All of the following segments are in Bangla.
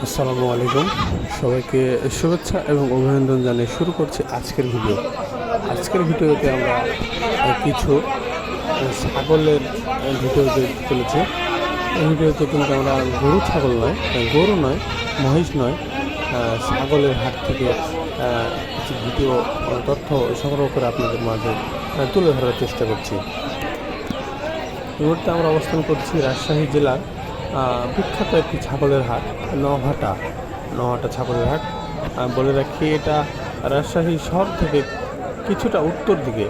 আসসালামু আলাইকুম, সবাইকে শুভেচ্ছা এবং অভিনন্দন জানিয়ে শুরু করছি আজকের ভিডিও। আজকের ভিডিওতে আমরা কিছু ছাগলের ভিডিও দেখতে চলেছি। এই ভিডিওতে কিন্তু আমরা গরু নয়, মহিষ নয়, ছাগলের হাট থেকে কিছু ভিডিও তথ্য সংগ্রহ করে আপনাদের মাঝে তুলে ধরার চেষ্টা করছি। এই মুহূর্তে আমরা অবস্থান করছি রাজশাহী জেলার বিখ্যাত একটি ছাগলের হাট, নহাটা ছাগলের হাট। বলে রাখি, এটা রাজশাহী শহর থেকে কিছুটা উত্তর দিকে।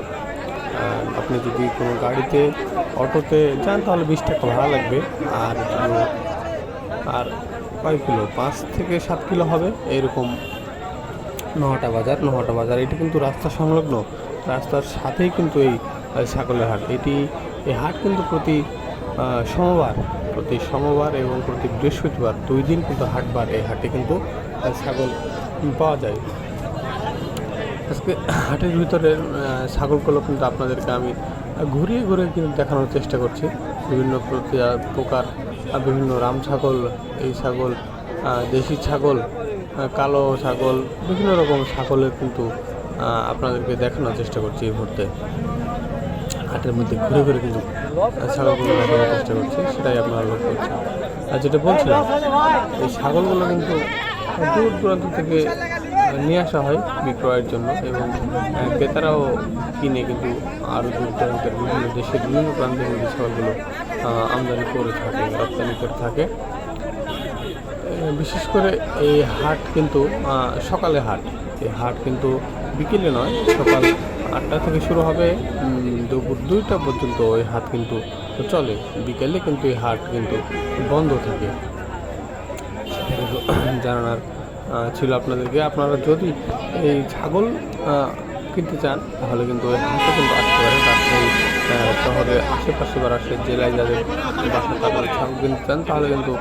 আপনি যদি কোনো গাড়িতে, অটোতে যান তাহলে 20 টাকা ভাড়া লাগবে। আর কয় কিলো, 5 থেকে 7 কিলো হবে এরকম। নহাটা বাজার এটি কিন্তু রাস্তা সংলগ্ন, রাস্তার সাথেই কিন্তু এই ছাগলের হাট। এই হাট কিন্তু প্রতি সোমবার এবং প্রতি বৃহস্পতিবার 2 দিন কিন্তু হাটবার। এই হাটে কিন্তু ছাগল পাওয়া যায়। আজকে হাটের ভিতরের ছাগলগুলো কিন্তু আপনাদেরকে আমি ঘুরিয়ে কিন্তু দেখানোর চেষ্টা করছি। বিভিন্ন প্রকার বিভিন্ন রাম ছাগল, এই ছাগল, দেশি ছাগল, কালো ছাগল, বিভিন্ন রকম ছাগলের কিন্তু আপনাদেরকে দেখানোর চেষ্টা করছি। এই মুহূর্তে হাটের মধ্যে ঘুরে কিন্তু ছাগলগুলো দেখানোর চেষ্টা করছি, সেটাই আপনারা লক্ষ্য করছেন। আর যেটা বলছিলাম, এই ছাগলগুলো কিন্তু দূর দূরান্ত থেকে নিয়ে আসা হয় বিক্রয়ের জন্য, এবং ক্রেতারাও কিনে কিন্তু আরও দূর দূরান্তের বিভিন্ন দেশের বিভিন্ন প্রান্তে কিন্তু ছাগলগুলো আমদানি করে থাকে, রপ্তানি করে থাকে। বিশেষ করে এই হাট কিন্তু সকালে হাট। এই হাট কিন্তু বিকেলে নয়, সকাল 8টা থেকে শুরু হবে, দুপুর 2টা পর্যন্ত এই হাট কিন্তু চলে। বিকেলে কিন্তু এই হাট কিন্তু বন্ধ থাকে। জানানোর ছিল আপনাদেরকে। আপনারা যদি এই ছাগল কিনতে চান তাহলে কিন্তু ওই হাটে কিন্তু আসতে পারেন। রাজশাহী শহরের আশেপাশে বা রাজশাহী জেলায় যাদের বাসা, তাদের ছাগল কিনতে চান তাহলে কিন্তু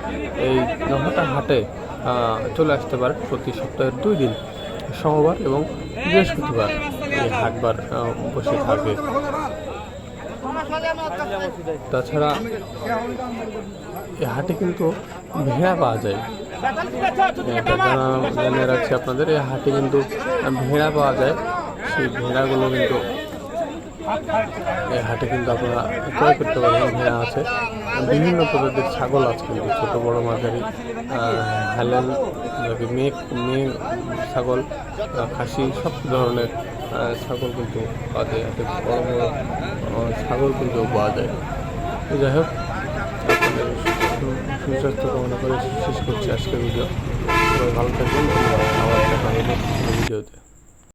এই নহাটা হাটে চলে আসতে পারেন। প্রতি সপ্তাহের 2 দিন, সোমবার এবং বৃহস্পতিবার এই হাটবার বসে থাকে। তাছাড়া এই হাটে কিন্তু ভেড়া পাওয়া যায়। এটা জানিয়ে রাখছি আপনাদের, এই হাটে কিন্তু ভেড়া পাওয়া যায়। সেই ভেড়াগুলো কিন্তু এই হাটে কিন্তু আপনারা ক্রয় করতে পারবেন। ভেড়া আছে, বিভিন্ন প্রজাতির ছাগল আছে কিন্তু, ছোটো বড়ো মাঝারি, হ্যালেন, মেয়ে ছাগল, খাসি, সব ধরনের ছাগল কিন্তু পাওয়া যায়। হাটে বড় বড় ছাগল কিন্তু পাওয়া যায়। যাই হোক, আপনাদের সুস্বাস্থ্য কামনা করে শেষ করছি আজকের ভিডিও। সবাই ভালো থাকবেন, আবার দেখা হবে ভিডিওতে।